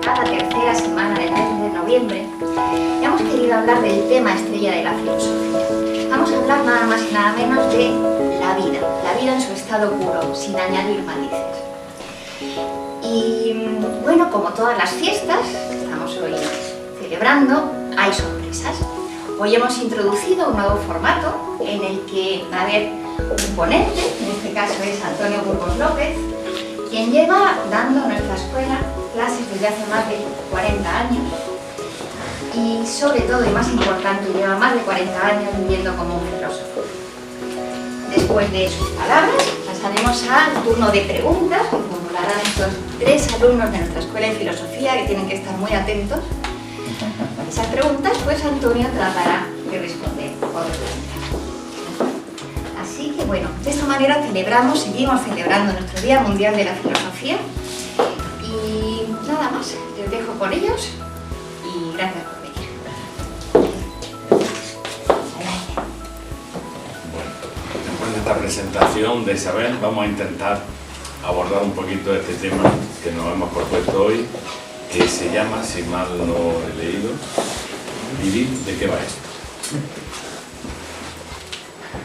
cada tercera semana del mes de noviembre, hemos querido hablar del tema estrella de la filosofía. Vamos a hablar nada más y nada menos de la vida en su estado puro, sin añadir matices. Y bueno, como todas las fiestas que estamos hoy celebrando, hay sorpresas. Hoy hemos introducido un nuevo formato en el que va a haber un ponente, en este caso es Antonio Burgos López, quien lleva dando en nuestra escuela clases desde hace más de 40 años y sobre todo, y más importante, lleva más de 40 años viviendo como un filósofo. Después de sus palabras, pasaremos al turno de preguntas, que formularán estos 3 alumnos de nuestra escuela de filosofía que tienen que estar muy atentos. Esas preguntas, pues Antonio tratará de responder por delante. Así que bueno, de esta manera seguimos celebrando nuestro Día Mundial de la Filosofía. Y nada más, les dejo con ellos y gracias por venir. Bueno, después de esta presentación de Isabel, vamos a intentar abordar un poquito este tema que nos hemos propuesto hoy, que se llama, si mal no he leído, vivir, ¿de qué va esto?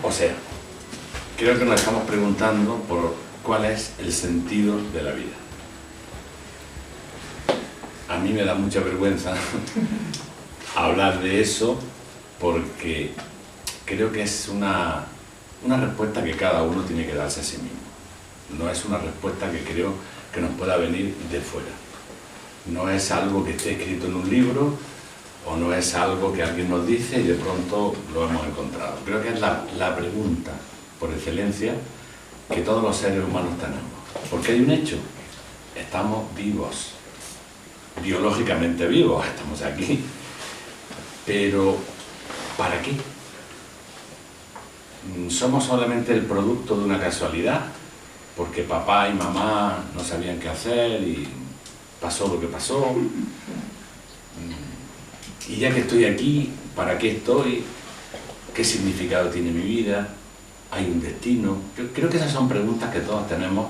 O sea, creo que nos estamos preguntando por cuál es el sentido de la vida. A mí me da mucha vergüenza hablar de eso porque creo que es una respuesta que cada uno tiene que darse a sí mismo. No es una respuesta que creo que nos pueda venir de fuera. No es algo que esté escrito en un libro o no es algo que alguien nos dice y de pronto lo hemos encontrado. Creo que es la pregunta por excelencia que todos los seres humanos tenemos. Porque hay un hecho, estamos vivos, biológicamente vivos, estamos aquí, pero ¿para qué? ¿Somos solamente el producto de una casualidad? Porque papá y mamá no sabían qué hacer y pasó lo que pasó. Y ya que estoy aquí, ¿para qué estoy? ¿Qué significado tiene mi vida? ¿Hay un destino? Yo creo que esas son preguntas que todos tenemos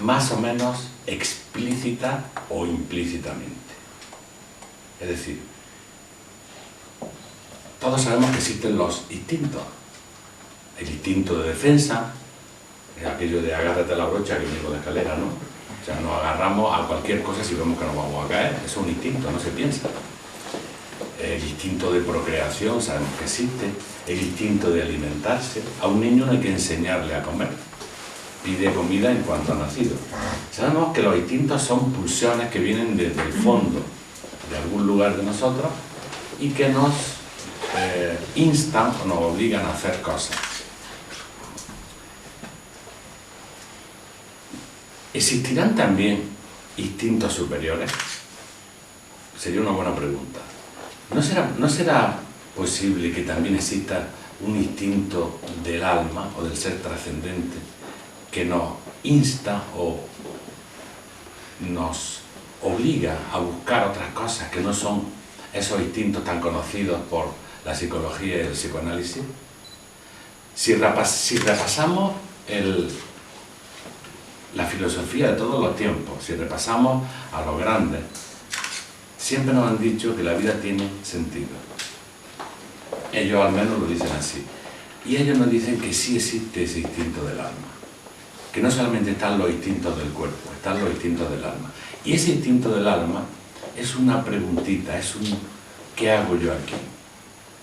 más o menos explícita o implícitamente. Es decir, todos sabemos que existen los instintos. El instinto de defensa, es aquello de agárrate a la brocha que viene con la escalera, ¿no? O sea, nos agarramos a cualquier cosa si vemos que nos vamos a caer. Eso es un instinto, no se piensa. El instinto de procreación, sabemos que existe. El instinto de alimentarse. A un niño no hay que enseñarle a comer. Pide comida en cuanto ha nacido. Sabemos que los instintos son pulsiones que vienen desde el fondo de algún lugar de nosotros y que nos instan o nos obligan a hacer cosas. ¿Existirán también instintos superiores? Sería una buena pregunta. ¿No será posible que también exista un instinto del alma o del ser trascendente que nos insta o nos obliga a buscar otras cosas que no son esos instintos tan conocidos por la psicología y el psicoanálisis? Si repasamos la filosofía de todos los tiempos, si repasamos a los grandes, siempre nos han dicho que la vida tiene sentido. Ellos al menos lo dicen así. Y ellos nos dicen que sí existe ese instinto del alma. Que no solamente están los instintos del cuerpo, están los instintos del alma. Y ese instinto del alma es una preguntita, es un ¿qué hago yo aquí?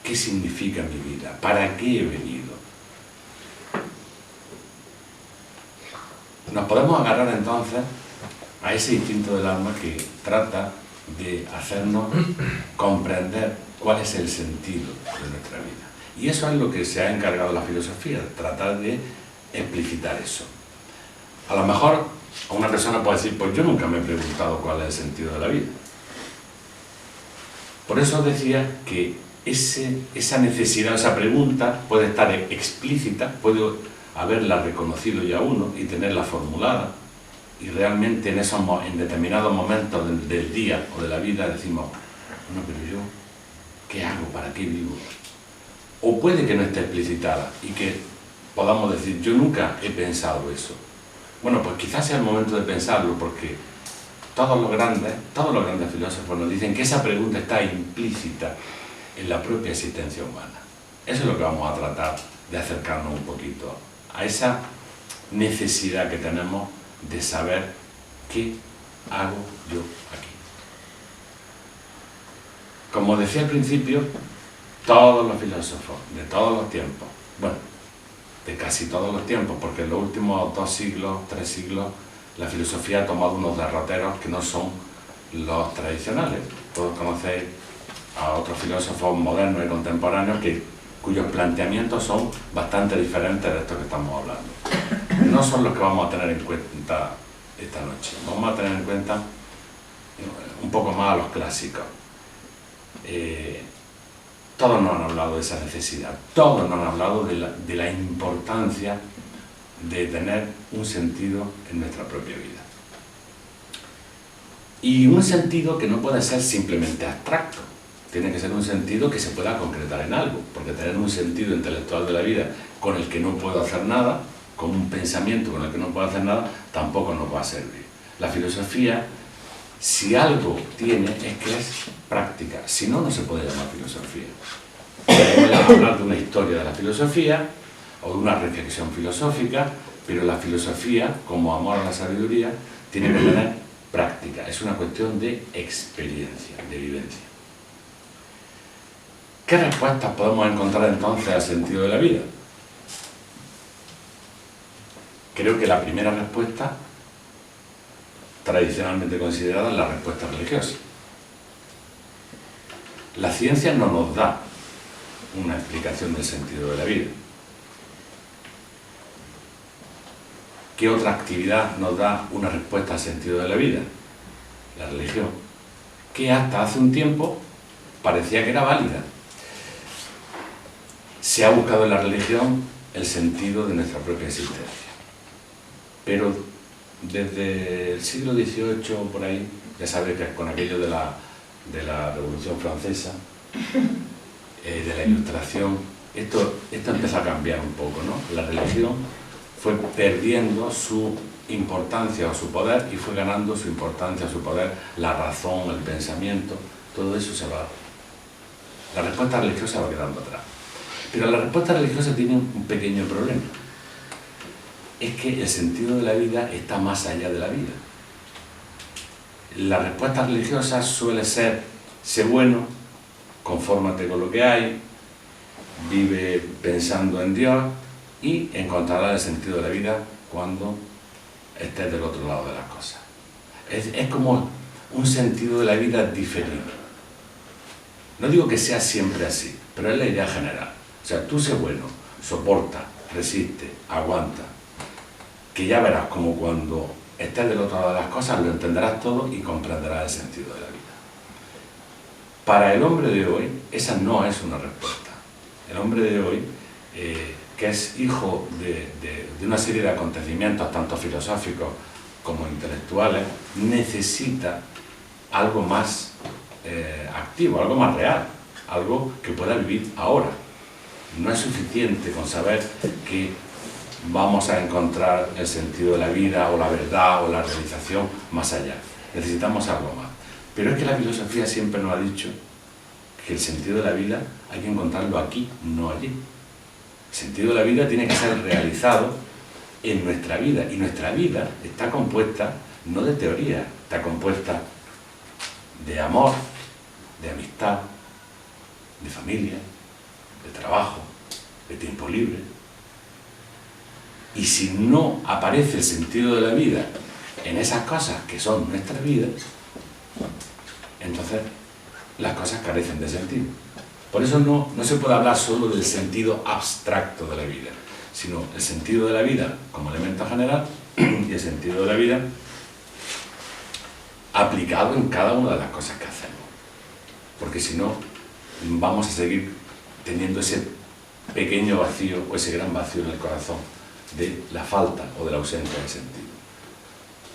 ¿Qué significa mi vida? ¿Para qué he venido? Nos podemos agarrar entonces a ese instinto del alma que trata de hacernos comprender cuál es el sentido de nuestra vida. Y eso es lo que se ha encargado la filosofía, tratar de explicitar eso. A lo mejor una persona puede decir, pues yo nunca me he preguntado cuál es el sentido de la vida. Por eso decía que esa necesidad, esa pregunta puede estar explícita, puede haberla reconocido ya uno y tenerla formulada, y realmente en determinados momentos del día o de la vida decimos, no, pero yo, ¿qué hago? ¿Para qué vivo? O puede que no esté explicitada y que podamos decir, yo nunca he pensado eso. Bueno, pues quizás sea el momento de pensarlo, porque todos los grandes filósofos nos dicen que esa pregunta está implícita en la propia existencia humana. Eso es lo que vamos a tratar de acercarnos un poquito a esa necesidad que tenemos de saber qué hago yo aquí. Como decía al principio, todos los filósofos de todos los tiempos, bueno, de casi todos los tiempos, porque en los últimos 2 siglos, 3 siglos, la filosofía ha tomado unos derroteros que no son los tradicionales. Todos conocéis a otros filósofos modernos y contemporáneos cuyos planteamientos son bastante diferentes de estos que estamos hablando. No son los que vamos a tener en cuenta esta noche. Vamos a tener en cuenta un poco más a los clásicos. Todos nos han hablado de esa necesidad, todos nos han hablado de la importancia de tener un sentido en nuestra propia vida. Y un sentido que no puede ser simplemente abstracto, tiene que ser un sentido que se pueda concretar en algo, porque tener un sentido intelectual de la vida con el que no puedo hacer nada, con un pensamiento con el que no puedo hacer nada, tampoco nos va a servir. La filosofía, si algo tiene, es que es práctica, si no, no se puede llamar filosofía. Podemos hablar de una historia de la filosofía o de una reflexión filosófica, pero la filosofía, como amor a la sabiduría, tiene que tener práctica, es una cuestión de experiencia, de vivencia. ¿Qué respuestas podemos encontrar entonces al sentido de la vida? Creo que la primera respuesta, tradicionalmente considerada, es la respuesta religiosa. La ciencia no nos da una explicación del sentido de la vida. ¿Qué otra actividad nos da una respuesta al sentido de la vida? La religión, que hasta hace un tiempo parecía que era válida. Se ha buscado en la religión el sentido de nuestra propia existencia. Pero desde el siglo XVIII, por ahí, ya sabéis que con aquello de la Revolución Francesa, de la Ilustración, esto empezó a cambiar un poco, ¿no? La religión fue perdiendo su importancia o su poder y fue ganando su importancia o su poder la razón, el pensamiento, todo eso se va. La respuesta religiosa va quedando atrás. Pero la respuesta religiosa tiene un pequeño problema. Es que el sentido de la vida está más allá de la vida. La respuesta religiosa suele ser: sé bueno, confórmate con lo que hay, vive pensando en Dios y encontrarás el sentido de la vida cuando estés del otro lado de las cosas. Es como un sentido de la vida diferido. No digo que sea siempre así, pero es la idea general. O sea, tú sé bueno, soporta, resiste, aguanta, que ya verás como cuando estés del otro lado de las cosas lo entenderás todo y comprenderás el sentido de la vida. Para el hombre de hoy, esa no es una respuesta. El hombre de hoy, que es hijo de una serie de acontecimientos, tanto filosóficos como intelectuales, necesita algo más activo, algo más real, algo que pueda vivir ahora. No es suficiente con saber que vamos a encontrar el sentido de la vida o la verdad o la realización más allá. Necesitamos algo más. Pero es que la filosofía siempre nos ha dicho que el sentido de la vida hay que encontrarlo aquí, no allí. El sentido de la vida tiene que ser realizado en nuestra vida, y nuestra vida está compuesta no de teoría, está compuesta de amor, de amistad, de familia, de trabajo, de tiempo libre. Y si no aparece el sentido de la vida en esas cosas que son nuestras vidas, entonces las cosas carecen de sentido. Por eso no se puede hablar solo del sentido abstracto de la vida, sino el sentido de la vida como elemento general y el sentido de la vida aplicado en cada una de las cosas que hacemos. Porque si no, vamos a seguir teniendo ese pequeño vacío o ese gran vacío en el corazón de la falta o de la ausencia de sentido.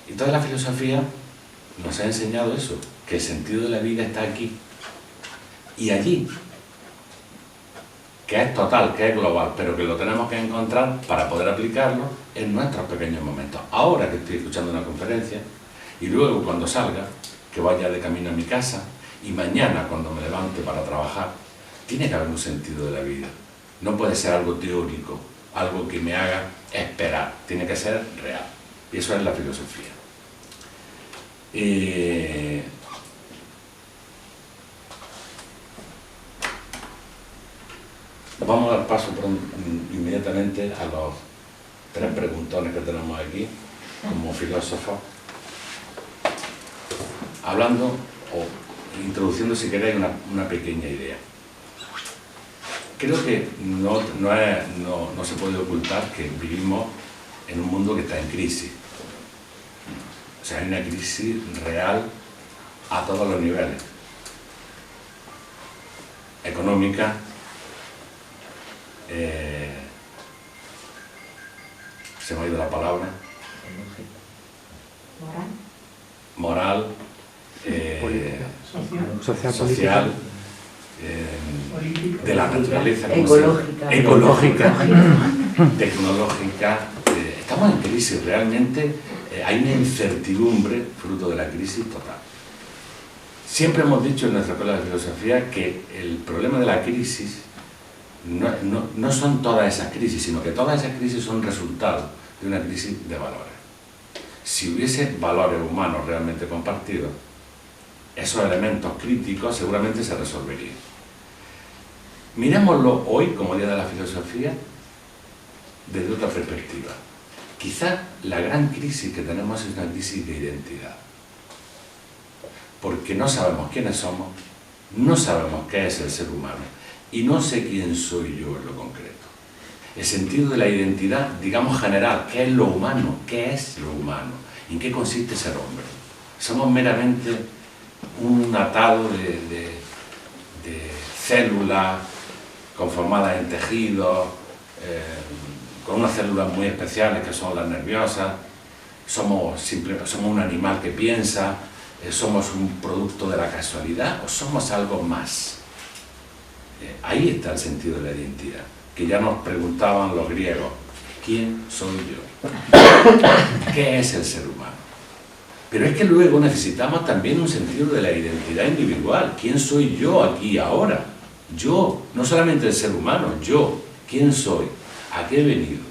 Y toda la filosofía nos ha enseñado eso, que el sentido de la vida está aquí y allí, que es total, que es global, pero que lo tenemos que encontrar para poder aplicarlo en nuestros pequeños momentos. Ahora que estoy escuchando una conferencia Y luego, cuando salga, que vaya de camino a mi casa, y mañana, cuando me levante para trabajar, tiene que haber un sentido de la vida. No puede ser algo teórico, algo que me haga esperar. Tiene que ser real. Y eso es la filosofía. Vamos a dar paso inmediatamente a los 3 preguntones que tenemos aquí, como filósofos, hablando o introduciendo, si queréis, una pequeña idea. Creo que no se puede ocultar que vivimos en un mundo que está en crisis. O sea, hay una crisis real a todos los niveles. Económica, se me ha ido la palabra, moral, social, de la naturaleza, ecológica, tecnológica. Estamos en crisis, realmente hay una incertidumbre fruto de la crisis total. Siempre hemos dicho en nuestra escuela de filosofía que el problema de la crisis no son todas esas crisis, sino que todas esas crisis son resultado de una crisis de valores. Si hubiese valores humanos realmente compartidos, esos elementos críticos seguramente se resolverían. Miremoslo hoy, como Día de la Filosofía, desde otra perspectiva. Quizá la gran crisis que tenemos es una crisis de identidad. Porque no sabemos quiénes somos, no sabemos qué es el ser humano, y no sé quién soy yo en lo concreto. El sentido de la identidad, digamos general, ¿qué es lo humano? ¿Qué es lo humano? ¿En qué consiste ser hombre? Somos meramente un atado de células conformadas en tejidos, con unas células muy especiales que son las nerviosas. Somos un animal que piensa, somos un producto de la casualidad, o somos algo más. Ahí está el sentido de la identidad, que ya nos preguntaban los griegos: ¿quién soy yo? ¿Qué es el ser humano? Pero es que luego necesitamos también un sentido de la identidad individual. ¿Quién soy yo aquí ahora? Yo, no solamente el ser humano, yo. ¿Quién soy? ¿A qué he venido?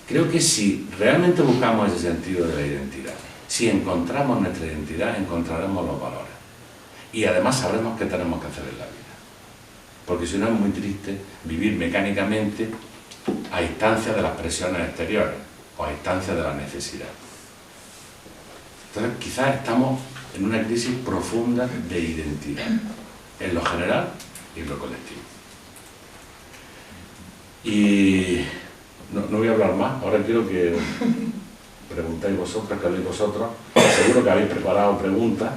Creo que si realmente buscamos ese sentido de la identidad, si encontramos nuestra identidad, encontraremos los valores. Y además sabremos qué tenemos que hacer en la vida. Porque si no, es muy triste vivir mecánicamente a instancias de las presiones exteriores o a instancias de la necesidad. Entonces, quizás estamos en una crisis profunda de identidad, en lo general y en lo colectivo. Y no voy a hablar más, ahora quiero que preguntáis vosotros, que habléis vosotros. Seguro que habéis preparado preguntas.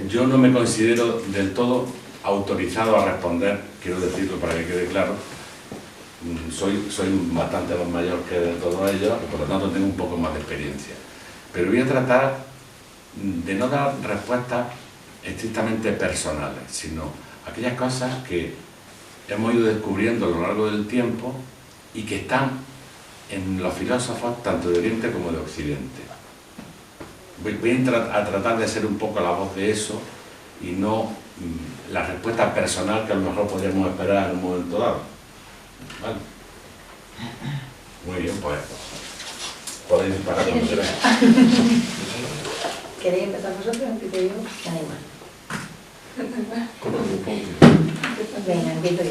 Yo no me considero del todo autorizado a responder, quiero decirlo para que quede claro. Soy bastante más mayor que de todos ellos y por lo tanto tengo un poco más de experiencia. Pero voy a tratar de no dar respuestas estrictamente personales, sino aquellas cosas que hemos ido descubriendo a lo largo del tiempo y que están en los filósofos tanto de Oriente como de Occidente. Voy a tratar de ser un poco la voz de eso y no la respuesta personal que a lo mejor podríamos esperar en un momento dado. ¿Vale? Muy bien, pues podéis disparar cuando queráis. ¿Queréis empezar vosotros o empiezo yo? Da igual. Venga, empiezo yo.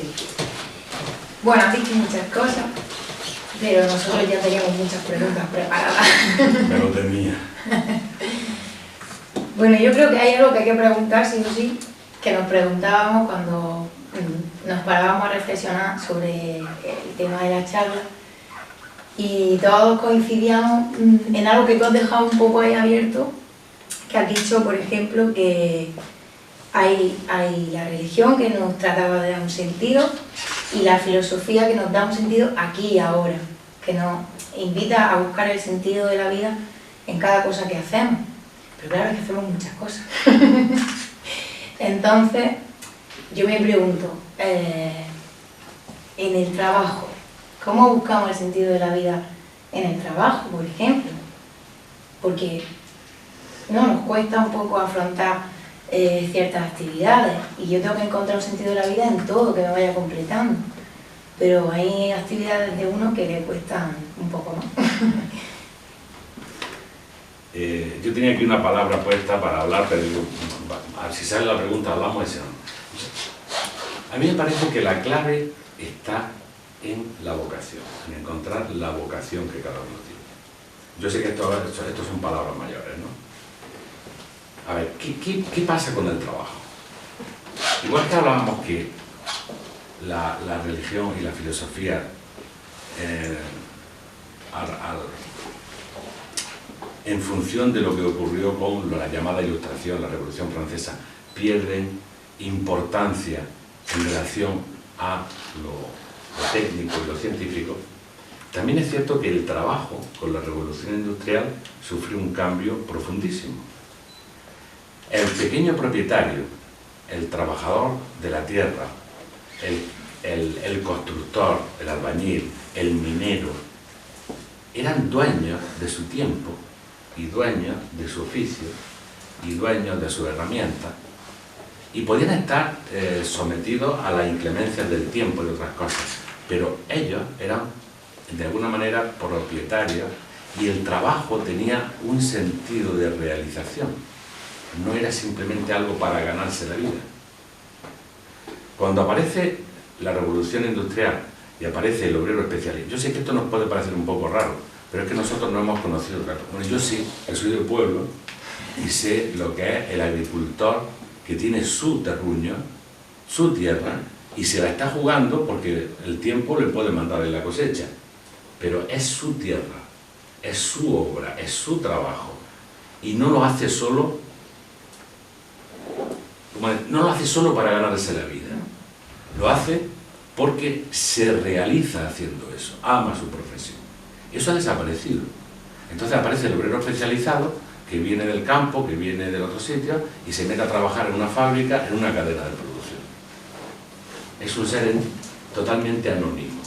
Bueno, han dicho muchas cosas, pero nosotros ya teníamos muchas preguntas preparadas. Me lo temía. Bueno, yo creo que hay algo que hay que preguntar, sí o sí, que nos preguntábamos cuando nos parábamos a reflexionar sobre el tema de la charla, y todos coincidíamos en algo que tú has dejado un poco ahí abierto, que has dicho, por ejemplo, que hay la religión que nos trataba de dar un sentido y la filosofía que nos da un sentido aquí y ahora, que nos invita a buscar el sentido de la vida en cada cosa que hacemos. Pero claro, es que hacemos muchas cosas. Entonces, yo me pregunto, en el trabajo, ¿cómo buscamos el sentido de la vida en el trabajo, por ejemplo? porque no nos cuesta un poco afrontar ciertas actividades, y yo tengo que encontrar un sentido de la vida en todo que me vaya completando, pero hay actividades de uno que le cuestan un poco más. Yo tenía aquí una palabra puesta para hablar, pero digo, a ver si sale la pregunta, hablamos de eso. A mí me parece que la clave está en la vocación, en encontrar la vocación que cada uno tiene. Yo sé que esto son palabras mayores, ¿no? A ver, ¿qué pasa con el trabajo? Igual que hablábamos que la religión y la filosofía, en función de lo que ocurrió con la llamada Ilustración, la Revolución Francesa, pierden importancia en relación a lo técnico y lo científico, también es cierto que el trabajo con la Revolución Industrial sufrió un cambio profundísimo. El pequeño propietario, el trabajador de la tierra, el constructor, el albañil, el minero, eran dueños de su tiempo y dueños de su oficio y dueños de sus herramientas, y podían estar sometidos a las inclemencias del tiempo y otras cosas, pero ellos eran de alguna manera propietarios, y el trabajo tenía un sentido de realización, no era simplemente algo para ganarse la vida. Cuando aparece la Revolución Industrial y aparece el obrero especialista, yo sé que esto nos puede parecer un poco raro, pero es que nosotros no hemos conocido, bueno, yo sí, que soy del pueblo y sé lo que es el agricultor que tiene su terruño, su tierra, y se la está jugando porque el tiempo le puede mandar en la cosecha, pero es su tierra, es su obra, es su trabajo, y no lo hace solo, para ganarse la vida, lo hace porque se realiza haciendo eso, ama su profesión. Eso ha desaparecido. Entonces aparece el obrero especializado, que viene del campo, que viene del otro sitio, y se mete a trabajar en una fábrica, en una cadena de producción. Es un ser totalmente anónimo.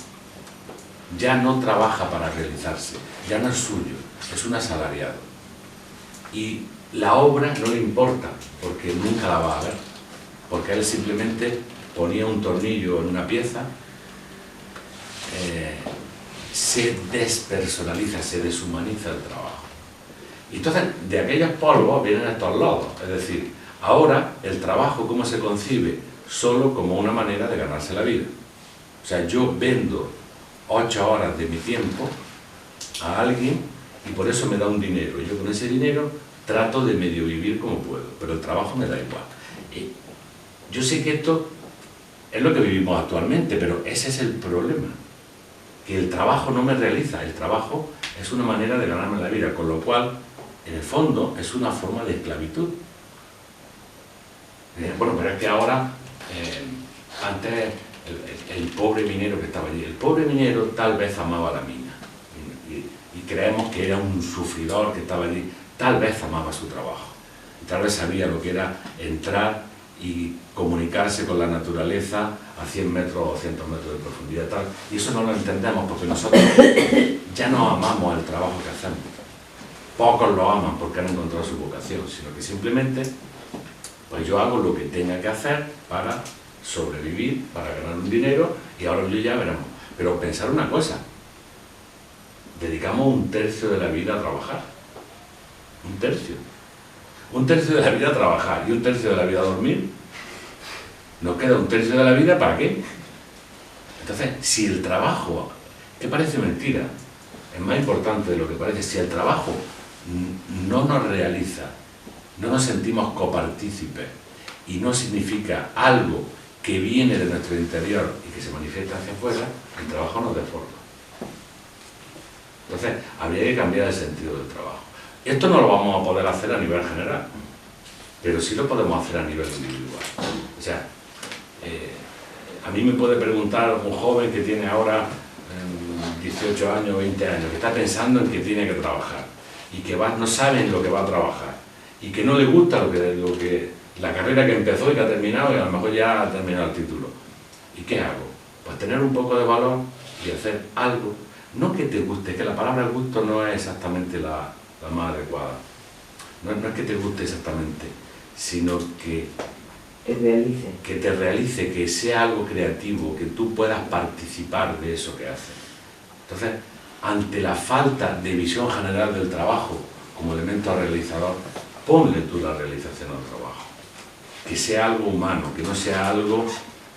Ya no trabaja para realizarse, ya no es suyo, es un asalariado. Y la obra no le importa, porque nunca la va a ver, porque él simplemente ponía un tornillo en una pieza, se despersonaliza, se deshumaniza el trabajo. Y entonces, de aquellos polvos vienen estos lodos. Es decir, ahora el trabajo, ¿cómo se concibe? Solo como una manera de ganarse la vida. O sea, yo vendo 8 horas de mi tiempo a alguien y por eso me da un dinero. Yo con ese dinero trato de medio vivir como puedo, pero el trabajo me da igual. Yo sé que esto es lo que vivimos actualmente, pero ese es el problema. Que el trabajo no me realiza, el trabajo es una manera de ganarme la vida, con lo cual, en el fondo, es una forma de esclavitud. Bueno, pero es que ahora, antes, el pobre minero que estaba allí, el pobre minero tal vez amaba la mina, y creemos que era un sufridor que estaba allí, tal vez amaba su trabajo, y tal vez sabía lo que era entrar y comunicarse con la naturaleza a 100 metros o 200 metros de profundidad, tal, y eso no lo entendemos porque nosotros ya no amamos el trabajo que hacemos. Pocos lo aman porque han encontrado su vocación, sino que simplemente, pues yo hago lo que tenga que hacer para sobrevivir, para ganar un dinero, y ahora yo ya veremos. Pero pensar una cosa, dedicamos 1/3 de la vida a trabajar, 1/3. 1/3 de la vida a trabajar y 1/3 de la vida a dormir. Nos queda 1/3 de la vida ¿para qué? Entonces, si el trabajo, que parece mentira, es más importante de lo que parece, si el trabajo no nos realiza, no nos sentimos copartícipes y no significa algo que viene de nuestro interior y que se manifiesta hacia afuera, el trabajo nos deforma. Entonces, habría que cambiar el sentido del trabajo. Esto no lo vamos a poder hacer a nivel general, pero sí lo podemos hacer a nivel individual. O sea, a mí me puede preguntar un joven que tiene ahora 18 años, 20 años, que está pensando en que tiene que trabajar y que no sabe en lo que va a trabajar y que no le gusta la carrera que empezó y que ha terminado, y a lo mejor ya ha terminado el título. ¿Y qué hago? Pues tener un poco de valor y hacer algo. No que te guste, que la palabra gusto no es exactamente la la más adecuada. No es que te guste exactamente, sino que te realice, que sea algo creativo, que tú puedas participar de eso que haces. Entonces, ante la falta de visión general del trabajo como elemento realizador, ponle tú la realización al trabajo. Que sea algo humano, que no sea algo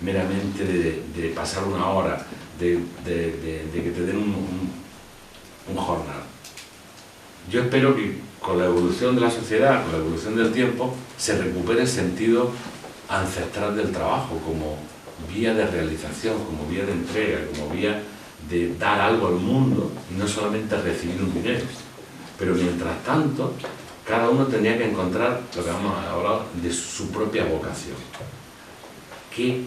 meramente de pasar una hora, de que te den un jornal. Yo espero que con la evolución de la sociedad, con la evolución del tiempo, se recupere el sentido ancestral del trabajo como vía de realización, como vía de entrega, como vía de dar algo al mundo y no solamente recibir un dinero. Pero mientras tanto, cada uno tendría que encontrar lo que vamos a hablar de su propia vocación. ¿Qué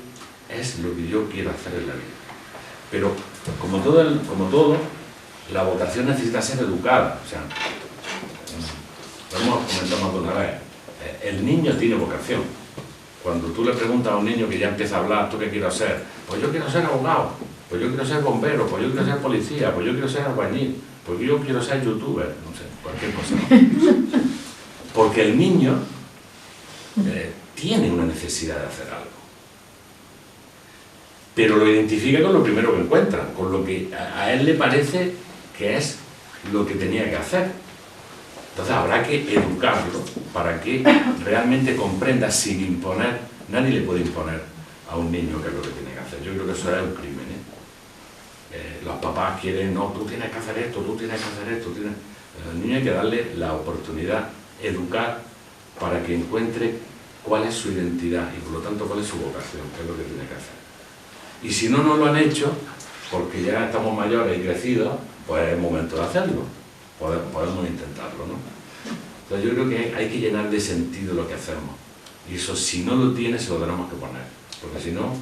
es lo que yo quiero hacer en la vida? Pero como todo, la vocación necesita ser educada. O sea, lo hemos comentado más de una vez. El niño tiene vocación. Cuando tú le preguntas a un niño que ya empieza a hablar, ¿tú qué quieres ser? Pues yo quiero ser abogado, pues yo quiero ser bombero, pues yo quiero ser policía, pues yo quiero ser albañil, pues yo quiero ser youtuber, no sé, cualquier cosa. Porque el niño tiene una necesidad de hacer algo. Pero lo identifica con lo primero que encuentra, con lo que a él le parece que es lo que tenía que hacer. Entonces habrá que educarlo para que realmente comprenda sin imponer. Nadie le puede imponer a un niño qué es lo que tiene que hacer. Yo creo que eso es un crimen, los papás quieren, no, tú tienes que hacer esto, tú tienes que hacer esto. Al niño hay que darle la oportunidad, educar, para que encuentre cuál es su identidad y por lo tanto cuál es su vocación, qué es lo que tiene que hacer. Y si no lo han hecho, porque ya estamos mayores y crecidos, pues es momento de hacerlo. Podemos intentarlo, ¿no? Entonces yo creo que hay que llenar de sentido lo que hacemos. Y eso, si no lo tiene, se lo tenemos que poner. Porque si no,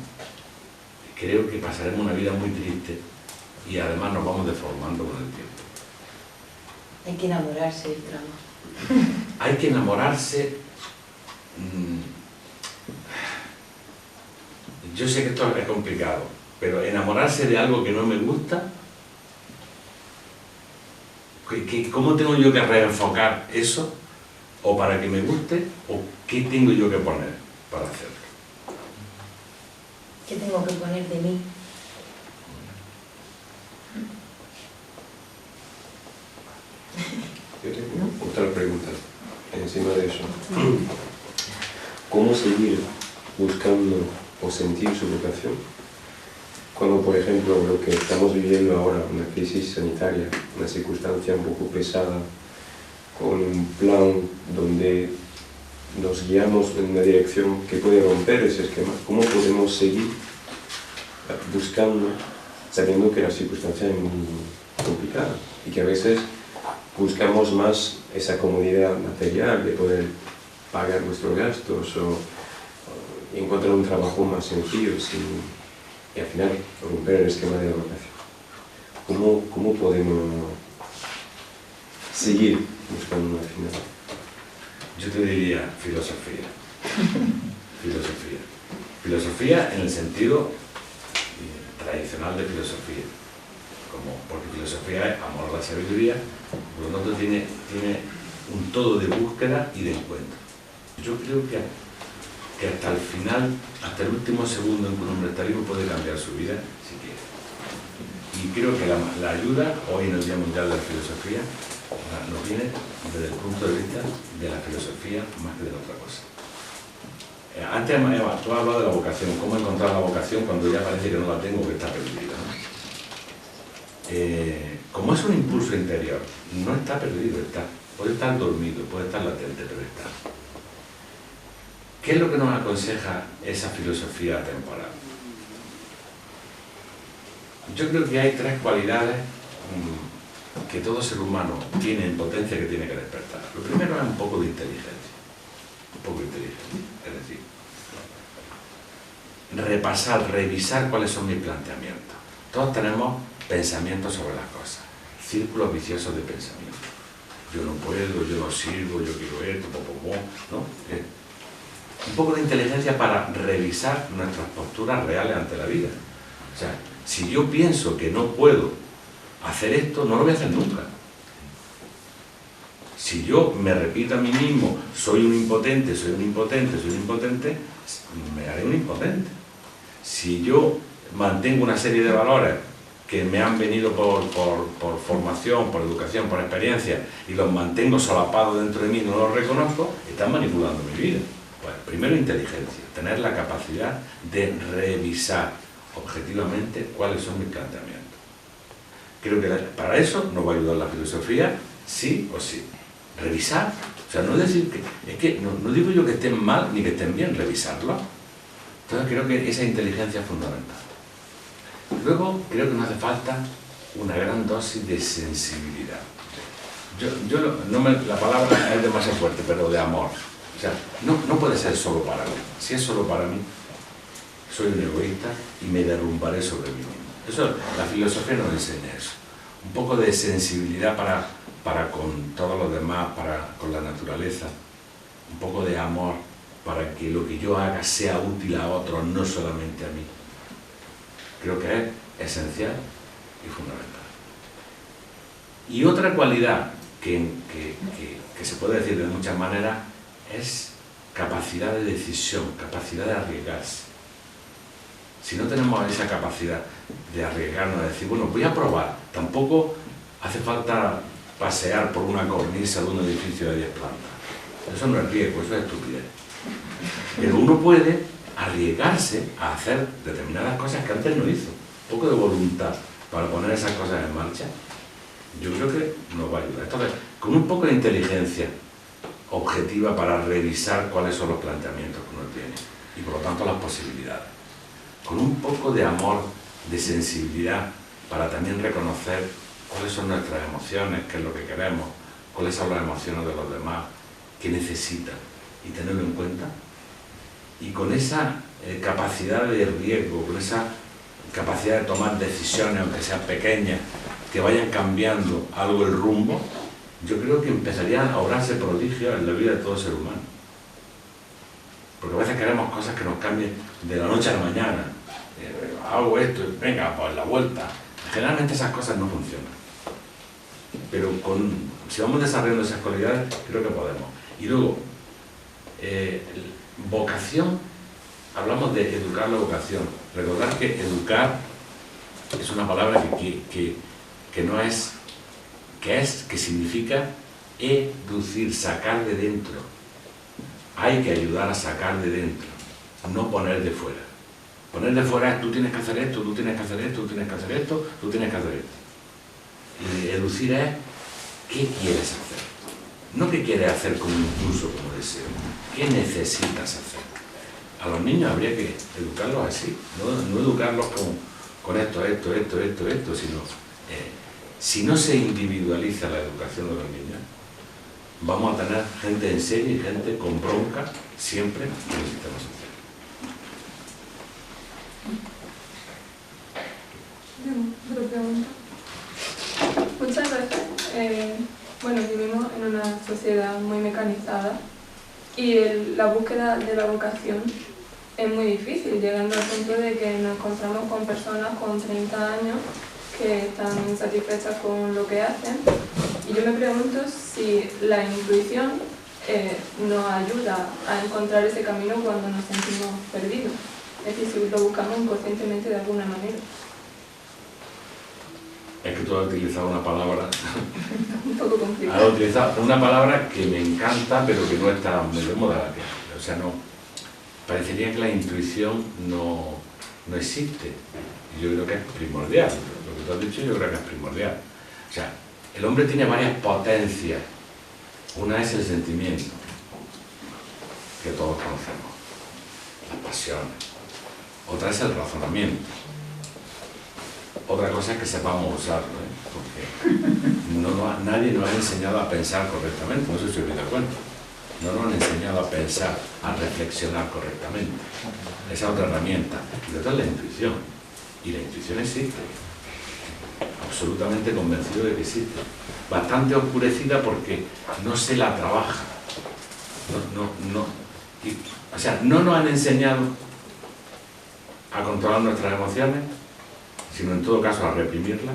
creo que pasaremos una vida muy triste y además nos vamos deformando con el tiempo. Hay que enamorarse del trabajo. Hay que enamorarse. Yo sé que esto es complicado, pero enamorarse de algo que no me gusta, ¿cómo tengo yo que reenfocar eso? ¿O para que me guste? ¿O qué tengo yo que poner para hacerlo? ¿Qué tengo que poner de mí? Yo tengo otra pregunta encima de eso. ¿Cómo seguir buscando o sentir su vocación cuando, por ejemplo, lo que estamos viviendo ahora, una crisis sanitaria, una circunstancia un poco pesada, con un plan donde nos guiamos en una dirección que puede romper ese esquema? ¿Cómo podemos seguir buscando, sabiendo que la circunstancia es muy complicada y que a veces buscamos más esa comodidad material de poder pagar nuestros gastos o encontrar un trabajo más sencillo y al final romper el esquema de la vocación? ¿Cómo podemos seguir buscando al final? Yo te diría filosofía. Filosofía en el sentido tradicional de filosofía. Porque filosofía es amor a la sabiduría, por lo tanto tiene un todo de búsqueda y de encuentro. Yo creo que hasta el final, hasta el último segundo en que un hombre está vivo, puede cambiar su vida si quiere. Y creo que la ayuda, hoy en el Día Mundial de la Filosofía, nos viene desde el punto de vista de la filosofía más que de otra cosa. Antes, Eva, tú has hablado de la vocación, cómo encontrar la vocación cuando ya parece que no la tengo, que está perdida, ¿no? Como es un impulso interior, no está perdido, puede estar dormido, puede estar latente, pero está. ¿Qué es lo que nos aconseja esa filosofía temporal? Yo creo que hay tres cualidades que todo ser humano tiene en potencia, que tiene que despertar. Lo primero es un poco de inteligencia. Es decir, repasar, revisar cuáles son mis planteamientos. Todos tenemos pensamientos sobre las cosas, círculos viciosos de pensamiento. Yo no puedo, yo no sirvo, yo quiero esto, ¿no? Un poco de inteligencia para revisar nuestras posturas reales ante la vida. O sea, si yo pienso que no puedo hacer esto, no lo voy a hacer nunca. Si yo me repito a mí mismo, soy un impotente, soy un impotente, soy un impotente, me haré un impotente. Si yo mantengo una serie de valores que me han venido por formación, por educación, por experiencia, y los mantengo solapados dentro de mí, no los reconozco, están manipulando mi vida. Pues primero inteligencia, tener la capacidad de revisar objetivamente cuáles son mis planteamientos. Creo que para eso nos va a ayudar la filosofía, sí o sí. Revisar, o sea, no decir que, es que no digo yo que estén mal ni que estén bien, revisarlo. Entonces creo que esa inteligencia es fundamental. Luego creo que nos hace falta una gran dosis de sensibilidad. La palabra es demasiado fuerte, pero de amor. O sea, no puede ser solo para mí. Si es solo para mí, soy un egoísta y me derrumbaré sobre mí mismo. Eso, la filosofía nos enseña eso. Un poco de sensibilidad para con todos los demás, con la naturaleza. Un poco de amor para que lo que yo haga sea útil a otros, no solamente a mí. Creo que es esencial y fundamental. Y otra cualidad que se puede decir de muchas maneras es capacidad de decisión, capacidad de arriesgarse. Si no tenemos esa capacidad de arriesgarnos, de decir, bueno, voy a probar, tampoco hace falta pasear por una cornisa de un edificio de 10 plantas. Eso no es riesgo, eso es estupidez. Pero uno puede arriesgarse a hacer determinadas cosas que antes no hizo. Un poco de voluntad para poner esas cosas en marcha, yo creo que nos va a ayudar. Entonces, con un poco de inteligencia objetiva para revisar cuáles son los planteamientos que uno tiene y por lo tanto las posibilidades. Con un poco de amor, de sensibilidad para también reconocer cuáles son nuestras emociones, qué es lo que queremos, cuáles son las emociones de los demás, qué necesitan y tenerlo en cuenta. Y con esa capacidad de riesgo, con esa capacidad de tomar decisiones, aunque sean pequeñas, que vayan cambiando algo el rumbo, yo creo que empezarían a obrarse prodigios en la vida de todo ser humano. Porque a veces queremos cosas que nos cambien de la noche a la mañana. Hago esto, venga, pues la vuelta. Generalmente esas cosas no funcionan. Pero si vamos desarrollando esas cualidades, creo que podemos. Y luego, vocación, hablamos de educar la vocación. Recordad que educar es una palabra que no es, que significa educir, sacar de dentro. Hay que ayudar a sacar de dentro, no poner de fuera. Poner de fuera es tú tienes que hacer esto, tú tienes que hacer esto, tú tienes que hacer esto, tú tienes que hacer esto. Y educir es qué quieres hacer. No qué quieres hacer como impulso, como deseo. ¿Qué necesitas hacer? A los niños habría que educarlos así, no educarlos con esto, sino si no se individualiza la educación de los niños, vamos a tener gente en serie y gente con bronca siempre en el sistema social. Otra pregunta. Muchas veces, vivimos en una sociedad muy mecanizada y la búsqueda de la vocación es muy difícil, llegando al punto de que nos encontramos con personas con 30 años que están insatisfechas con lo que hacen. Y yo me pregunto si la intuición nos ayuda a encontrar ese camino cuando nos sentimos perdidos. Es decir, si lo buscamos inconscientemente de alguna manera. Es que tú has utilizado una palabra... Un poco complicada. Has utilizado una palabra que me encanta, pero que no está muy de moda. O sea, no... Parecería que la intuición no existe. Y yo creo que es primordial. Lo que tú has dicho yo creo que es primordial. O sea, el hombre tiene varias potencias. Una es el sentimiento, que todos conocemos, las pasiones. Otra es el razonamiento. Otra cosa es que sepamos usarlo, porque nadie nos ha enseñado a pensar correctamente, no sé si os habéis dado cuenta. No nos han enseñado a pensar, a reflexionar correctamente. Esa es otra herramienta. Y otra es la intuición. Y la intuición existe. Absolutamente convencido de que existe. Bastante oscurecida porque no se la trabaja. O sea, no nos han enseñado a controlar nuestras emociones, sino en todo caso a reprimirlas.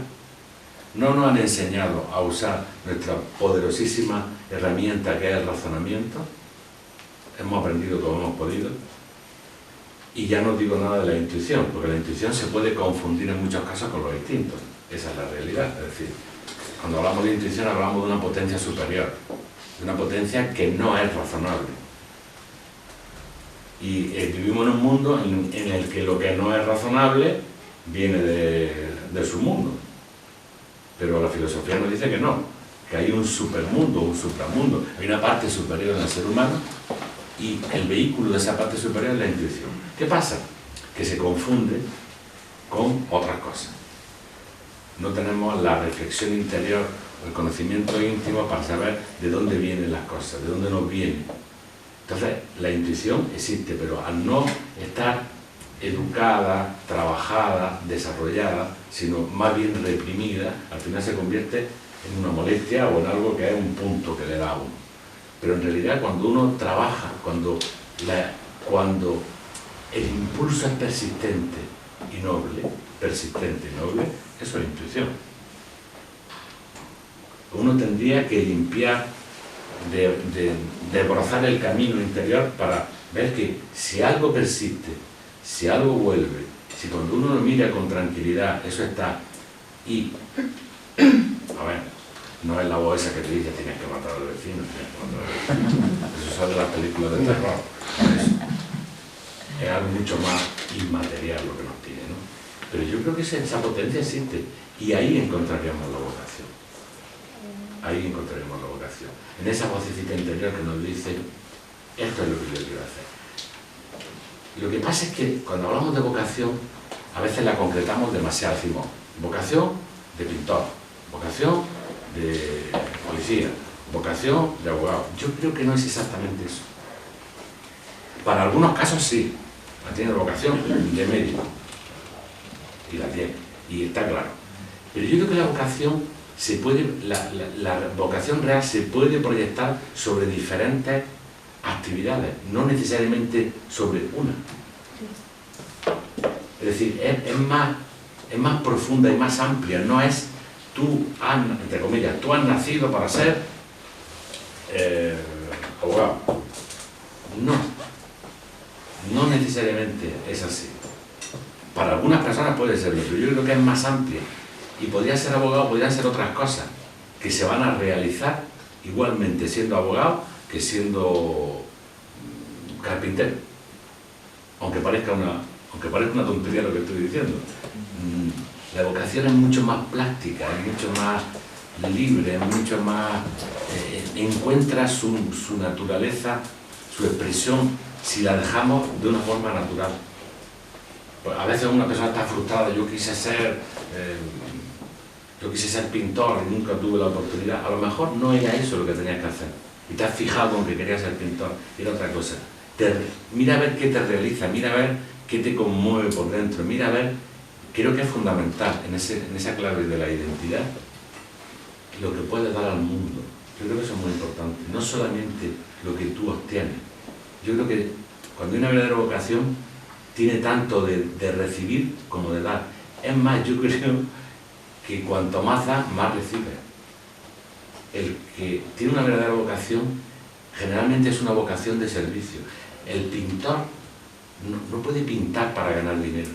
No nos han enseñado a usar nuestra poderosísima herramienta que es el razonamiento, hemos aprendido como hemos podido, y ya no digo nada de la intuición, porque la intuición se puede confundir en muchos casos con los instintos, esa es la realidad. Es decir, cuando hablamos de intuición hablamos de una potencia superior, de una potencia que no es razonable. Y vivimos en un mundo en el que lo que no es razonable viene de su mundo. Pero la filosofía nos dice que no, que hay un supermundo, un supramundo, hay una parte superior en el ser humano y el vehículo de esa parte superior es la intuición. ¿Qué pasa? Que se confunde con otras cosas. No tenemos la reflexión interior, el conocimiento íntimo para saber de dónde vienen las cosas, de dónde nos vienen. Entonces, la intuición existe, pero al no estar educada, trabajada, desarrollada, sino más bien reprimida, al final se convierte en una molestia o en algo que es un punto que le da a uno. Pero en realidad cuando uno trabaja, cuando el impulso es persistente y noble, eso es intuición. Uno tendría que limpiar, desbrozar el camino interior para ver que si algo persiste, si algo vuelve, si cuando uno lo mira con tranquilidad, eso está. Y, a ver, no es la voz esa que te dice tienes que matar al vecino, eso sale de las películas de terror. Es algo mucho más inmaterial lo que nos tiene, ¿no? Pero yo creo que esa potencia existe y ahí encontraríamos la vocación. Ahí encontraremos la vocación. En esa vocecita interior que nos dice esto es lo que yo quiero hacer. Lo que pasa es que cuando hablamos de vocación a veces la concretamos demasiado. Decimos vocación de pintor, vocación de policía, vocación de abogado. Yo creo que no es exactamente eso. Para algunos casos sí, tiene vocación de médico y la tiene, y está claro. Pero yo creo que la vocación se puede, la vocación real se puede proyectar sobre diferentes actividades, no necesariamente sobre una. Es decir, es más profunda y más amplia, no es entre comillas, tú has nacido para ser abogado. No necesariamente es así. Para algunas personas puede serlo, pero yo creo que es más amplia. Y podría ser abogado, podrían ser otras cosas que se van a realizar igualmente siendo abogado que siendo carpintero. Aunque parezca una tontería lo que estoy diciendo. La vocación es mucho más plástica, es mucho más libre, es mucho más... encuentra su naturaleza, su expresión, si la dejamos de una forma natural. Pues a veces una persona está frustrada, yo quise ser pintor y nunca tuve la oportunidad. A lo mejor no era eso lo que tenías que hacer. Y te has fijado en que querías ser pintor, era otra cosa. Mira a ver qué te realiza, mira a ver qué te conmueve por dentro, mira a ver, creo que es fundamental en esa clave de la identidad, lo que puedes dar al mundo. Yo creo que eso es muy importante, no solamente lo que tú obtienes. Yo creo que cuando hay una verdadera vocación, tiene tanto de recibir como de dar. Es más, yo creo que cuanto más da, más recibe. El que tiene una verdadera vocación, generalmente es una vocación de servicio. El pintor no puede pintar para ganar dinero.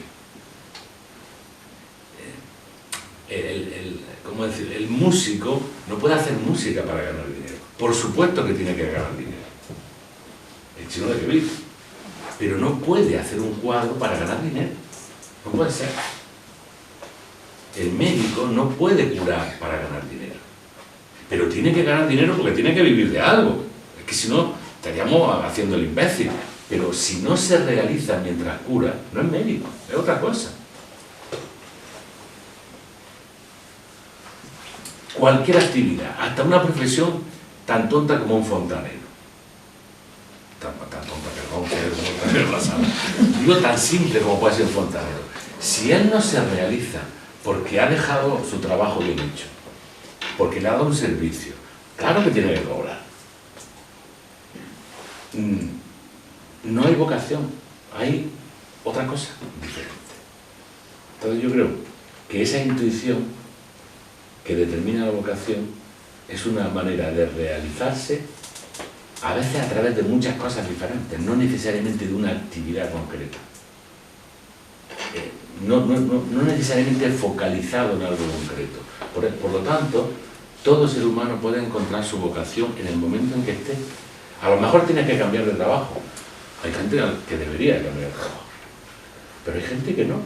¿Cómo decir? El músico no puede hacer música para ganar dinero. Por supuesto que tiene que ganar dinero. Si no, de qué vive. Pero no puede hacer un cuadro para ganar dinero. No puede ser. El médico no puede curar para ganar dinero. Pero tiene que ganar dinero porque tiene que vivir de algo. Es que si no, estaríamos haciendo el imbécil. Pero si no se realiza mientras cura, no es médico, es otra cosa. Cualquier actividad, hasta una profesión tan tonta como un fontanero. Tan tonta que no, la sala. Digo tan simple como puede ser un fontanero. Si él no se realiza porque ha dejado su trabajo bien hecho, porque le ha dado un servicio, claro que tiene que cobrar. No hay vocación, hay otra cosa diferente. Entonces yo creo que esa intuición que determina la vocación es una manera de realizarse, a veces a través de muchas cosas diferentes, no necesariamente de una actividad concreta. No necesariamente focalizado en algo concreto. Por lo tanto, todo ser humano puede encontrar su vocación en el momento en que esté. A lo mejor tienes que cambiar de trabajo. Hay gente que debería cambiar de trabajo. Pero hay gente que no,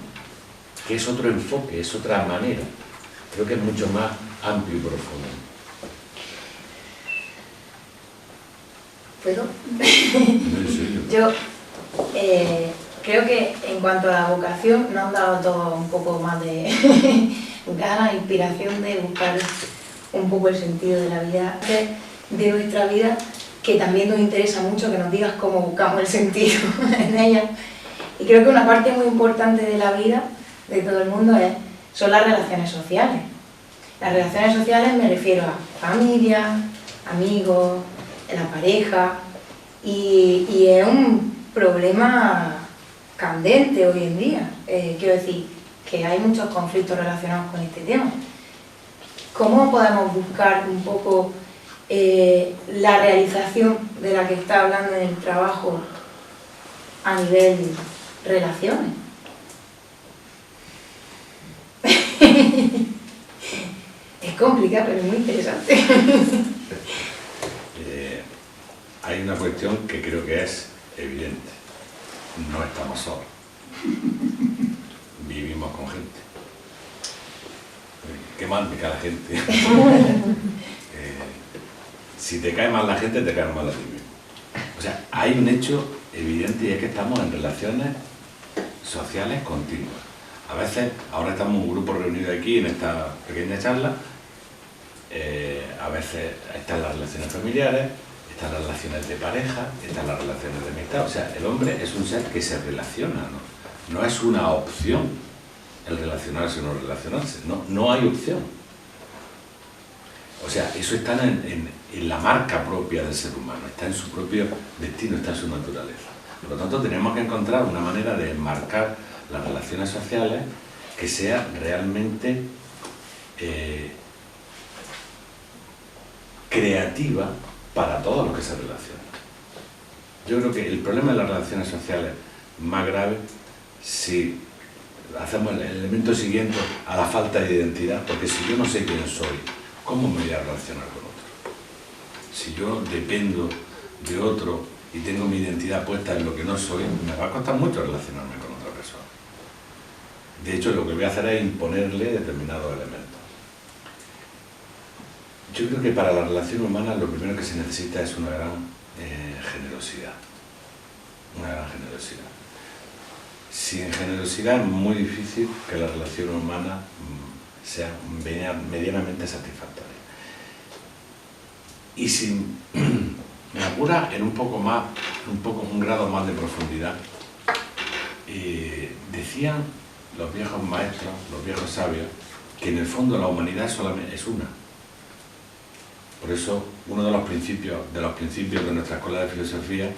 que es otro enfoque, es otra manera. Creo que es mucho más amplio y profundo. ¿Puedo? En serio. Yo creo que en cuanto a la vocación nos han dado todo un poco más de ganas, inspiración de buscar un poco el sentido de la vida, de nuestra vida, que también nos interesa mucho que nos digas cómo buscamos el sentido en ella. Y creo que una parte muy importante de la vida de todo el mundo son las relaciones sociales. Las relaciones sociales me refiero a familia, amigos, la pareja, y es un problema candente hoy en día. Quiero decir que hay muchos conflictos relacionados con este tema. ¿Cómo podemos buscar un poco la realización de la que está hablando en el trabajo a nivel relaciones? Es complicado, pero es muy interesante. Hay una cuestión que creo que es evidente. No estamos solos. Vivimos con gente. Qué mal me cae la gente. Si te cae mal la gente, te cae mal a ti mismo. O sea, hay un hecho evidente y es que estamos en relaciones sociales continuas. A veces, ahora estamos un grupo reunido aquí en esta pequeña charla, a veces están las relaciones familiares, están las relaciones de pareja, están las relaciones de amistad. O sea, el hombre es un ser que se relaciona, ¿no? No es una opción el relacionarse o no relacionarse, no hay opción. O sea, eso está en la marca propia del ser humano, está en su propio destino, está en su naturaleza. Por lo tanto, tenemos que encontrar una manera de enmarcar las relaciones sociales que sea realmente creativa para todos los que se relacionan. Yo creo que el problema de las relaciones sociales más grave si hacemos el elemento siguiente a la falta de identidad, porque si yo no sé quién soy, ¿cómo me voy a relacionar con otro? Si yo dependo de otro y tengo mi identidad puesta en lo que no soy, me va a costar mucho relacionarme con otra persona. De hecho, lo que voy a hacer es imponerle determinados elementos. Yo creo que para la relación humana lo primero que se necesita es una gran generosidad. Una gran generosidad. Sin generosidad es muy difícil que la relación humana sea medianamente satisfactoria. Y si me apura en un grado más de profundidad, decían los viejos maestros, los viejos sabios, que en el fondo la humanidad solamente es una. Por eso uno de los principios de nuestra escuela de filosofía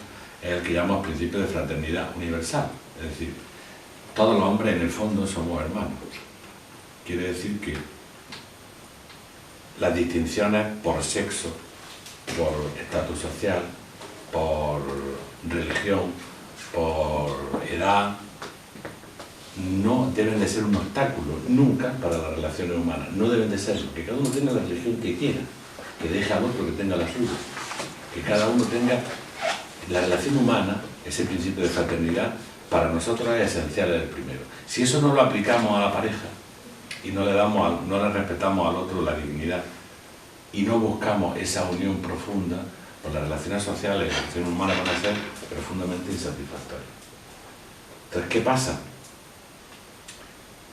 es el que llamamos principio de fraternidad universal. Es decir, todos los hombres en el fondo somos hermanos. Quiere decir que las distinciones por sexo, por estatus social, por religión, por edad, no deben de ser un obstáculo nunca para las relaciones humanas. No deben de serlo. Que cada uno tenga la religión que quiera, que deje al otro que tenga la suya, que cada uno tenga la relación humana. Ese principio de fraternidad para nosotros es esencial, es el primero. Si eso no lo aplicamos a la pareja y no le respetamos al otro la dignidad y no buscamos esa unión profunda, pues las relaciones sociales y las relaciones humanas van a ser profundamente insatisfactorias. Entonces, ¿qué pasa?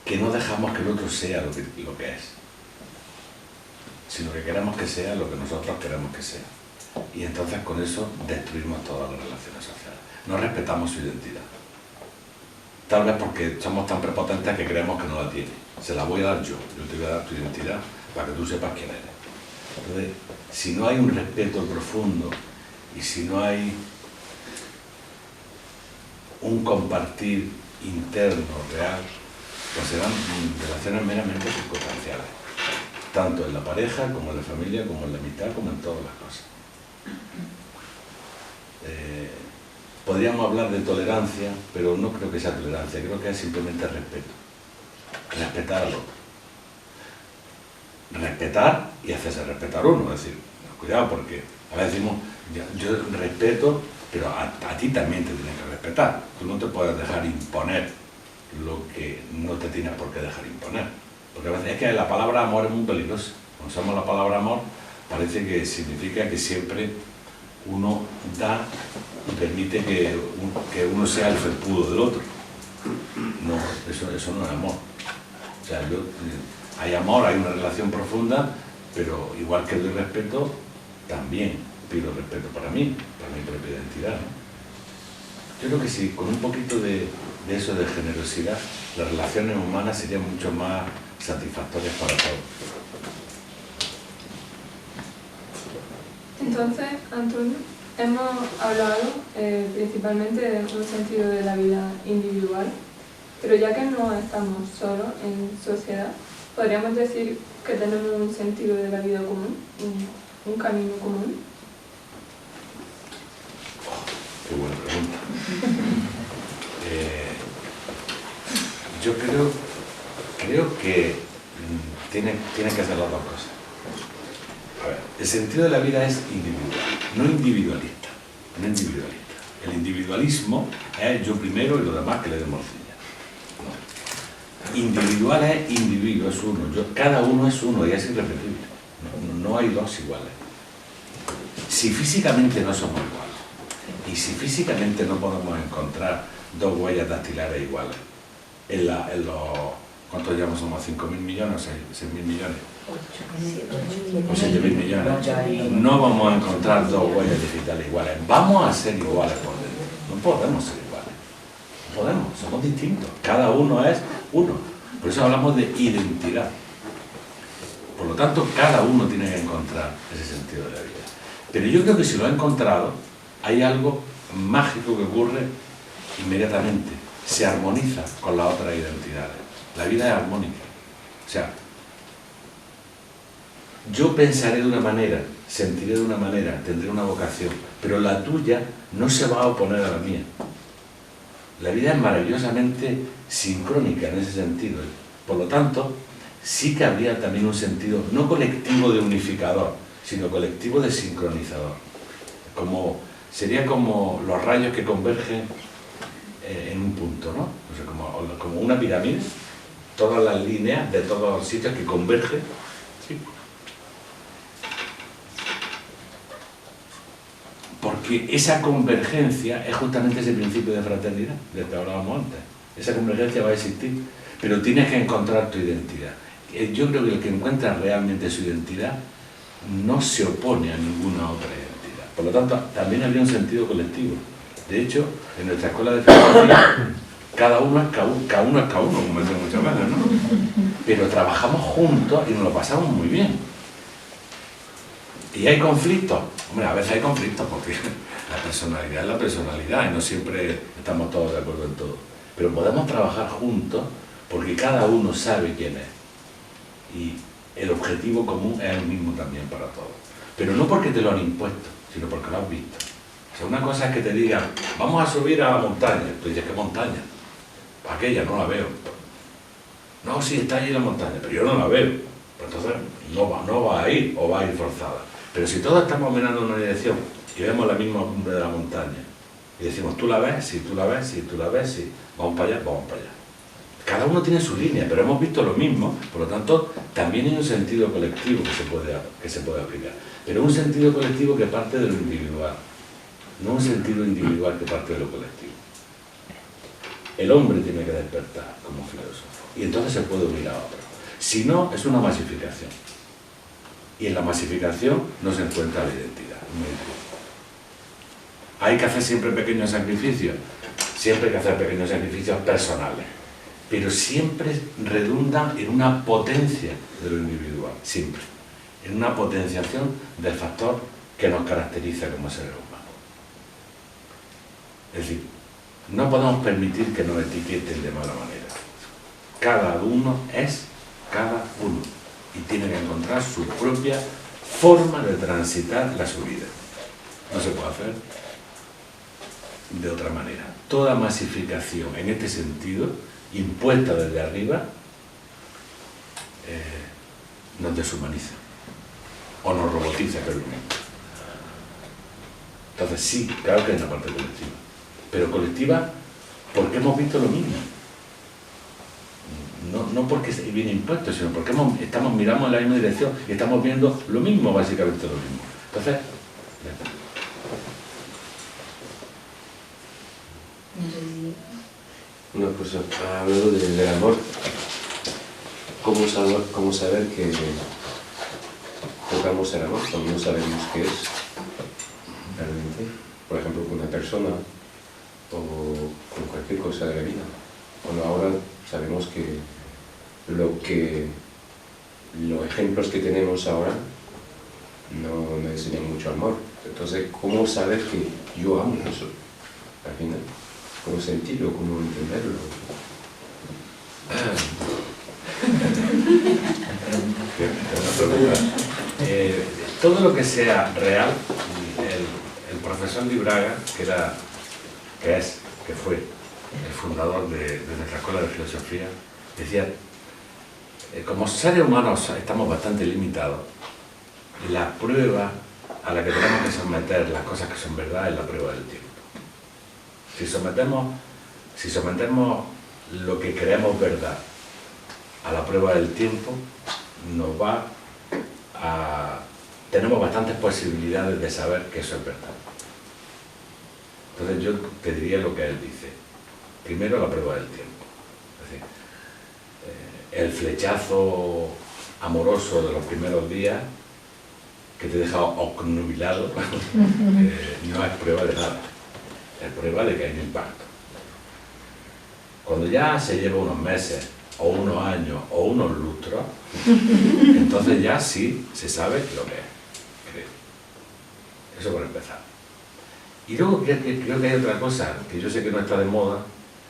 Que no dejamos que el otro sea lo que es, sino que queremos que sea lo que nosotros queremos que sea. Y entonces con eso destruimos todas las relaciones sociales. No respetamos su identidad. Tal vez porque somos tan prepotentes que creemos que no la tiene. Se la voy a dar yo te voy a dar tu identidad para que tú sepas quién eres. Entonces, si no hay un respeto profundo y si no hay un compartir interno, real, pues serán relaciones meramente circunstanciales. tanto en la pareja, como en la familia, como en la amistad, como en todas las cosas. Podríamos hablar de tolerancia, pero no creo que sea tolerancia, creo que es simplemente respeto. Respetar al otro. Respetar y hacerse respetar uno, es decir, cuidado, porque a veces decimos, yo respeto, pero a ti también te tienes que respetar. Tú no te puedes dejar imponer lo que no te tienes por qué dejar imponer. Porque a veces es que la palabra amor es muy peligrosa. Cuando usamos la palabra amor, parece que significa que siempre uno da y permite que uno sea el felpudo del otro. No, eso no es amor. O sea, hay amor, hay una relación profunda, pero igual que doy respeto, también pido respeto para mí, para mi propia identidad, ¿no? Yo creo que sí, con un poquito de eso, de generosidad, las relaciones humanas serían mucho más satisfactorias para todos. Entonces, Antonio, hemos hablado principalmente de un sentido de la vida individual, pero ya que no estamos solos en sociedad, podríamos decir que tenemos un sentido de la vida común, un camino común. Qué buena pregunta. Yo creo que tiene que hacer las dos cosas. A ver, el sentido de la vida es individual, no individualista. No individualista. El individualismo es yo primero y lo demás que le dé morcilla. No. Individual es individuo, es uno. Cada uno es uno y es irrepetible. No hay dos iguales. Si físicamente no somos iguales, y si físicamente no podemos encontrar dos huellas dactilares iguales, ¿cuántos llevamos? ¿Somos 5.000 millones o 6.000 millones? O 7.000 millones. No vamos a encontrar dos huellas digitales iguales. Vamos a ser iguales por dentro. No podemos ser iguales. No podemos, somos distintos. Cada uno es uno. Por eso hablamos de identidad. Por lo tanto, cada uno tiene que encontrar ese sentido de la vida. Pero yo creo que si lo ha encontrado, hay algo mágico que ocurre inmediatamente. Se armoniza con las otras identidades. La vida es armónica. O sea, yo pensaré de una manera, sentiré de una manera, tendré una vocación, pero la tuya no se va a oponer a la mía. La vida es maravillosamente sincrónica en ese sentido. Por lo tanto, sí que habría también un sentido, no colectivo de unificador, sino colectivo de sincronizador. Sería como los rayos que convergen en un punto, ¿no? O sea, como una pirámide, todas las líneas de todos los sitios que convergen. ¿Sí? Porque esa convergencia es justamente ese principio de fraternidad del que hablábamos antes. Esa convergencia va a existir, pero tienes que encontrar tu identidad. Yo creo que el que encuentra realmente su identidad no se opone a ninguna otra identidad. Por lo tanto, también habría un sentido colectivo. De hecho, en nuestra escuela de filosofía, cada uno es cada uno, como decimos muchas veces, ¿no? Pero trabajamos juntos y nos lo pasamos muy bien. ¿Y hay conflictos? Hombre, a veces hay conflictos porque la personalidad es la personalidad y no siempre estamos todos de acuerdo en todo. Pero podemos trabajar juntos porque cada uno sabe quién es. Y el objetivo común es el mismo también para todos. Pero no porque te lo han impuesto, sino porque lo has visto. O sea, una cosa es que te digan, vamos a subir a la montaña. Tú dices, ¿qué montaña? Aquella, no la veo. No, sí, está allí la montaña, pero yo no la veo. Pues entonces no va a ir o va a ir forzada. Pero si todos estamos mirando en una dirección y vemos la misma cumbre de la montaña y decimos, ¿tú la ves? Sí, tú la ves, sí, tú la ves, sí. Vamos para allá, vamos para allá. Cada uno tiene su línea, pero hemos visto lo mismo, por lo tanto, también hay un sentido colectivo que se puede aplicar. Pero un sentido colectivo que parte de lo individual, no un sentido individual que parte de lo colectivo. El hombre tiene que despertar como filósofo y entonces se puede unir a otro. Si no, es una masificación. Y en la masificación no se encuentra la identidad. Hay que hacer siempre pequeños sacrificios. Siempre hay que hacer pequeños sacrificios personales. Pero siempre redundan en una potencia de lo individual. Siempre. En una potenciación del factor que nos caracteriza como seres humanos. Es decir, no podemos permitir que nos etiqueten de mala manera. Cada uno es cada uno. y tiene que encontrar su propia forma de transitar la subida. No se puede hacer de otra manera. Toda masificación en este sentido, impuesta desde arriba, nos deshumaniza o nos robotiza, que es lo mismo. Entonces sí, claro que hay una parte colectiva, pero colectiva porque hemos visto lo mismo. No porque viene impuesto, sino porque miramos en la misma dirección y estamos viendo lo mismo, básicamente lo mismo. Entonces, ya está. No sé si... Una cosa, hablando del amor, ¿cómo saber que tocamos el amor cuando no sabemos qué es realmente? Por ejemplo, con una persona o con cualquier cosa de la vida. Bueno, ahora sabemos que los ejemplos que tenemos ahora no enseñan mucho amor. Entonces, ¿cómo saber que yo amo eso al final? ¿Cómo sentirlo? ¿Cómo entenderlo? Todo lo que sea real, el profesor Libraga, que fue el fundador de nuestra escuela de filosofía, decía, como seres humanos estamos bastante limitados, la prueba a la que tenemos que someter las cosas que son verdad es la prueba del tiempo. Si sometemos lo que creemos verdad a la prueba del tiempo, tenemos bastantes posibilidades de saber que eso es verdad. Entonces yo te diría lo que él dice. Primero la prueba del tiempo. Es decir, el flechazo amoroso de los primeros días que te deja obnubilado no es prueba de nada. Es prueba de que hay un impacto. Cuando ya se lleva unos meses, o unos años, o unos lustros, entonces ya sí se sabe lo que es, creo. Eso por empezar. Y luego creo que hay otra cosa, que yo sé que no está de moda,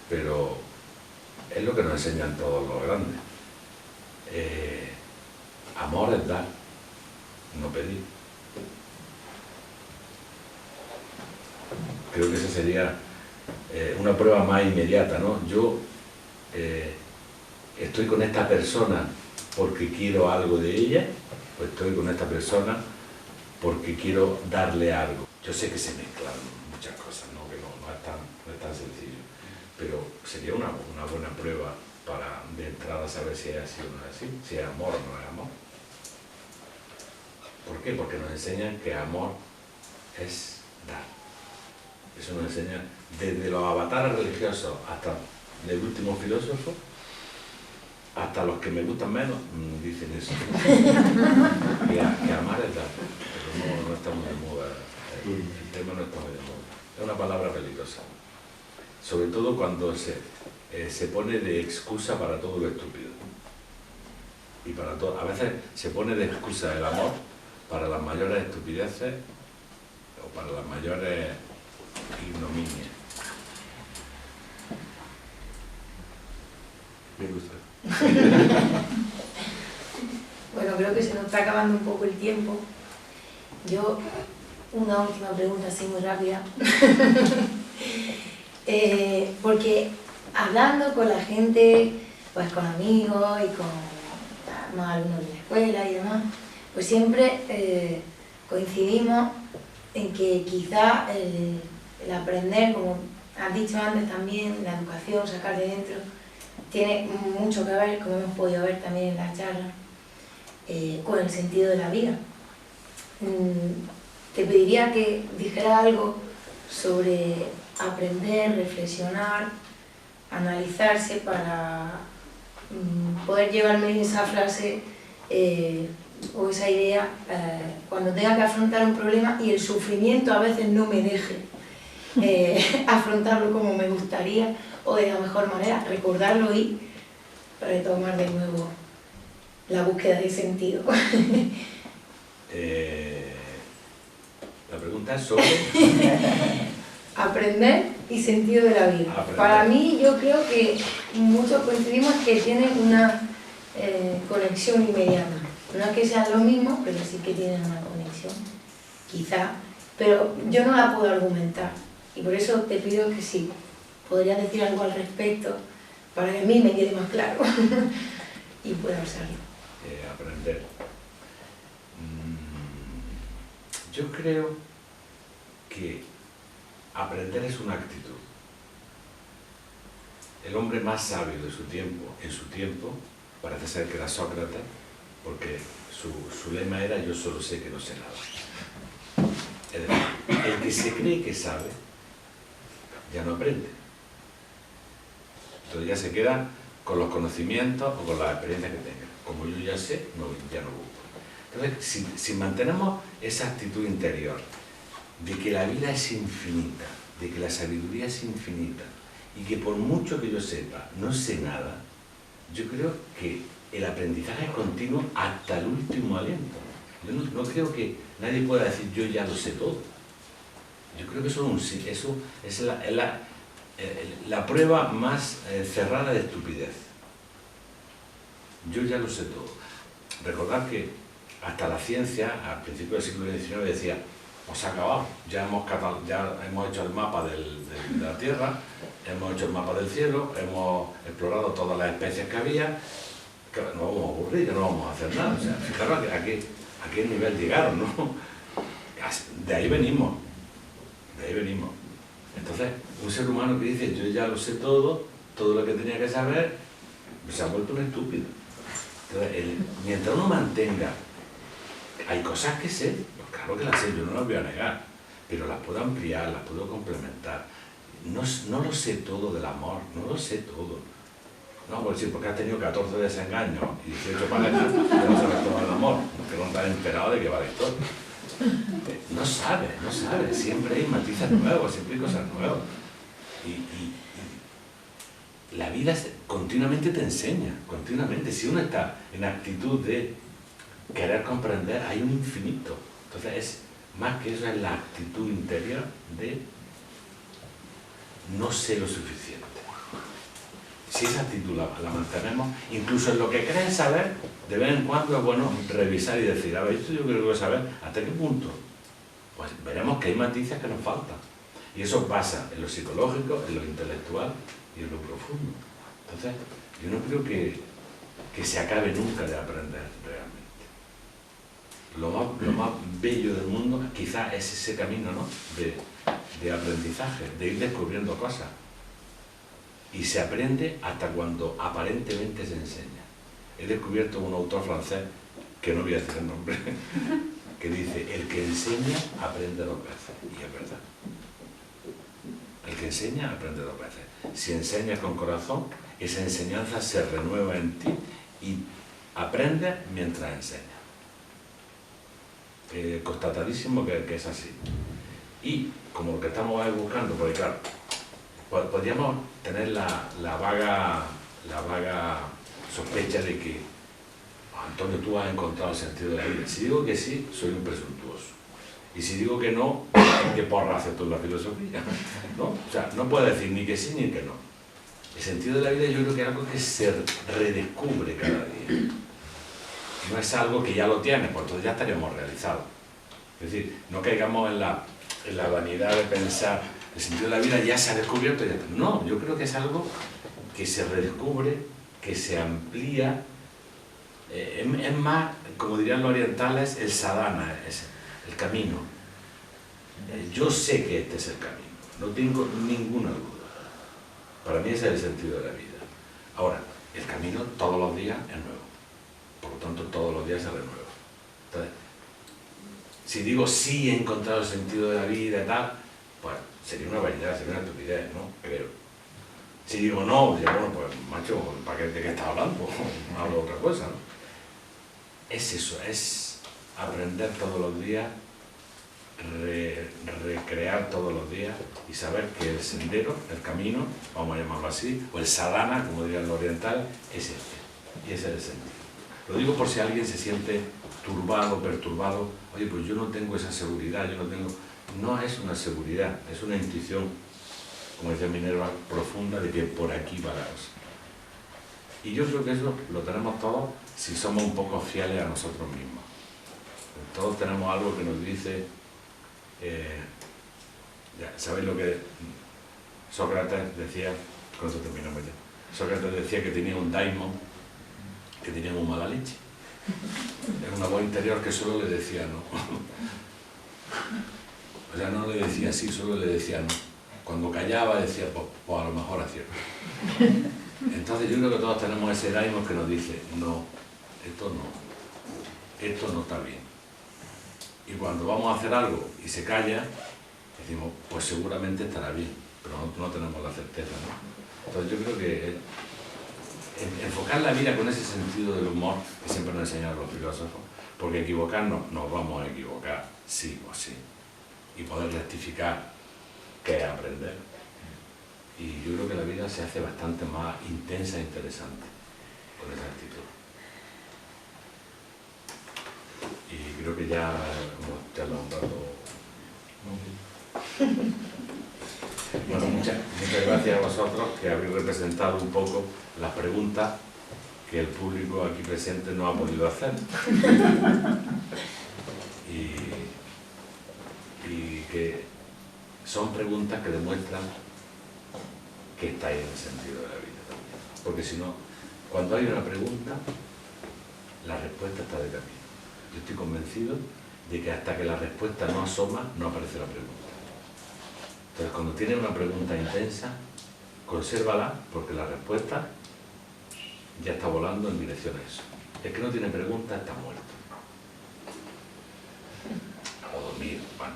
pero es lo que nos enseñan todos los grandes. Amor es dar, no pedir. Creo que esa sería una prueba más inmediata, ¿no? Yo estoy con esta persona porque quiero algo de ella, o estoy con esta persona porque quiero darle algo. Yo sé que se mezclan muchas cosas, ¿no? Que no es tan sencillo, pero sería una buena prueba para de entrada saber si es así o no es así, si es amor o no es amor. ¿Por qué? Porque nos enseñan que amor es dar. Eso nos enseña desde los avatares religiosos hasta el último filósofo, hasta los que me gustan menos, dicen eso. que amar es dar, pero no está muy de moda. El tema no está muy de moda. Es una palabra peligrosa. Sobre todo cuando se pone de excusa para todo lo estúpido. Y para todo. A veces se pone de excusa el amor para las mayores estupideces o para las mayores ignominias. Me gusta. Bueno, creo que se nos está acabando un poco el tiempo. Yo, una última pregunta así muy rápida. Porque hablando con la gente, pues con amigos y con más alumnos de la escuela y demás, pues siempre coincidimos en que quizá el aprender, como has dicho antes también, la educación, sacar de dentro, tiene mucho que ver, como hemos podido ver también en la charla, con el sentido de la vida. Te pediría que dijeras algo sobre aprender, reflexionar, analizarse para poder llevarme esa frase o esa idea cuando tenga que afrontar un problema y el sufrimiento a veces no me deje afrontarlo como me gustaría o de la mejor manera, recordarlo y retomar de nuevo la búsqueda de sentido. La pregunta es sobre... Aprender y sentido de la vida. Aprender. Para mí, yo creo que muchos coincidimos que tienen una conexión inmediata. No es que sean lo mismo, pero sí que tienen una conexión, quizá, pero yo no la puedo argumentar y por eso te pido que sí, podrías decir algo al respecto para que a mí me quede más claro y pueda usarlo. Aprender. Yo creo que aprender es una actitud. El hombre más sabio de su tiempo, en su tiempo, parece ser que era Sócrates, porque su lema era yo solo sé que no sé nada. Es decir, el que se cree que sabe, ya no aprende. Entonces ya se queda con los conocimientos o con las experiencias que tenga. Como yo ya sé, ya no busco. Entonces, si mantenemos esa actitud interior de que la vida es infinita, de que la sabiduría es infinita, y que por mucho que yo sepa, no sé nada, yo creo que el aprendizaje es continuo hasta el último aliento. Yo no creo que nadie pueda decir yo ya lo sé todo. Yo creo que eso es la prueba más cerrada de estupidez. Yo ya lo sé todo. Recordad que hasta la ciencia, al principio del siglo XIX, decía, pues se ha acabado, ya hemos hecho el mapa de la Tierra, hemos hecho el mapa del cielo, hemos explorado todas las especies que había, que no vamos a aburrir, ya no vamos a hacer nada. O sea, fijaros a qué nivel llegaron, ¿no? De ahí venimos, Entonces, un ser humano que dice, yo ya lo sé todo lo que tenía que saber, se ha vuelto un estúpido. Entonces, mientras uno mantenga, hay cosas que sé, pues claro que las sé, yo no las voy a negar, pero las puedo ampliar, las puedo complementar. No lo sé todo del amor, no lo sé todo. No, por decir, porque has tenido 14 desengaños y 18 parejas, ya no sabes todo del amor, que no estás enterado de que va la historia. No sabes, siempre hay matices nuevos, siempre hay cosas nuevas. Y la vida continuamente te enseña, continuamente. Si uno está en actitud de querer comprender, hay un infinito. Entonces, es más que eso, es la actitud interior de no sé lo suficiente. Si esa actitud la mantenemos, incluso en lo que crees saber, de vez en cuando es bueno revisar y decir, a ver, esto yo creo que saber, ¿hasta qué punto? Pues veremos que hay matices que nos faltan. Y eso pasa en lo psicológico, en lo intelectual y en lo profundo. Entonces, yo no creo que se acabe nunca de aprender realmente. Lo más bello del mundo quizás es ese camino, ¿no? de aprendizaje, de ir descubriendo cosas. Y se aprende hasta cuando aparentemente se enseña. He descubierto un autor francés, que no voy a decir el nombre, que dice, el que enseña aprende 2 veces. Y es verdad. El que enseña aprende 2 veces. Si enseñas con corazón, esa enseñanza se renueva en ti y aprendes mientras enseñas. Constatadísimo que es así. Y como lo que estamos buscando, porque claro, podríamos tener la vaga sospecha de que, Antonio, tú has encontrado el sentido de la vida. Si digo que sí, soy un presuntuoso. Y si digo que no, ¿qué porra haces tú en la filosofía? ¿No? O sea, no puedes decir ni que sí ni que no. El sentido de la vida yo creo que es algo que se redescubre cada día. No es algo que ya lo tienes, pues entonces ya estaríamos realizados. Es decir, no caigamos en la vanidad de pensar el sentido de la vida ya se ha descubierto y ya está. No, yo creo que es algo que se redescubre, que se amplía. Es más, como dirían los orientales, el sadhana, es el camino. Yo sé que este es el camino, no tengo ninguna duda. Para mí ese es el sentido de la vida. Ahora, el camino todos los días es nuevo. Por lo tanto, todos los días se renueva. Entonces, si digo sí he encontrado el sentido de la vida y tal, pues sería una vanidad, sería una estupidez, ¿no? Creo. Si digo no, ya bueno, pues macho, ¿de qué estás hablando? No hablo de otra cosa, ¿no? Es eso, es aprender todos los días, recrear todos los días y saber que el sendero, el camino, vamos a llamarlo así, o el sadhana, como dirían los orientales, es este. Y ese es el sentido. Lo digo por si alguien se siente turbado, perturbado. Oye, pues yo no tengo esa seguridad, No es una seguridad, es una intuición, como decía Minerva, profunda de que por aquí va la cosa. Y yo creo que eso lo tenemos todos si somos un poco fieles a nosotros mismos. Todos tenemos algo que nos dice, ¿sabéis lo que Sócrates decía? Con eso terminamos ya. Sócrates decía que tenía un daimon, que tenía muy mala leche. Era una voz interior que solo le decía no. O sea, no le decía sí, solo le decía no. Cuando callaba decía, pues a lo mejor acierto. Entonces yo creo que todos tenemos ese daimon que nos dice, no, esto no está bien. Y cuando vamos a hacer algo y se calla, decimos, pues seguramente estará bien, pero no tenemos la certeza, ¿no? Entonces yo creo que enfocar la vida con ese sentido del humor que siempre nos enseñan los filósofos, porque equivocarnos nos vamos a equivocar, sí o sí, y poder rectificar, que es aprender. Y yo creo que la vida se hace bastante más intensa e interesante con esa actitud. Y creo que ya hemos charlado un rato. Bueno, muchas gracias a vosotros que habéis representado un poco las preguntas que el público aquí presente no ha podido hacer. Y que son preguntas que demuestran que estáis en el sentido de la vida también. Porque si no, cuando hay una pregunta, la respuesta está de camino. Yo estoy convencido de que hasta que la respuesta no asoma, no aparece la pregunta. Entonces, cuando tienes una pregunta intensa, consérvala, porque la respuesta ya está volando en dirección a eso. El que no tiene pregunta está muerto. O dormido, bueno.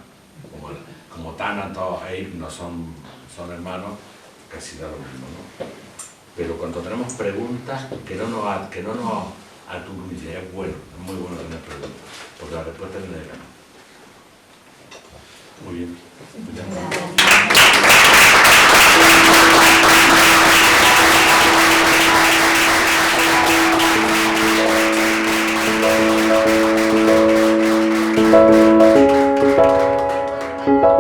Como Thanatos e Hypnos son hermanos, casi da lo mismo, ¿no? Pero cuando tenemos preguntas que no nos aturullen, es bueno, es muy bueno tener preguntas, porque la respuesta viene de camino. Muy bien. Muchas gracias.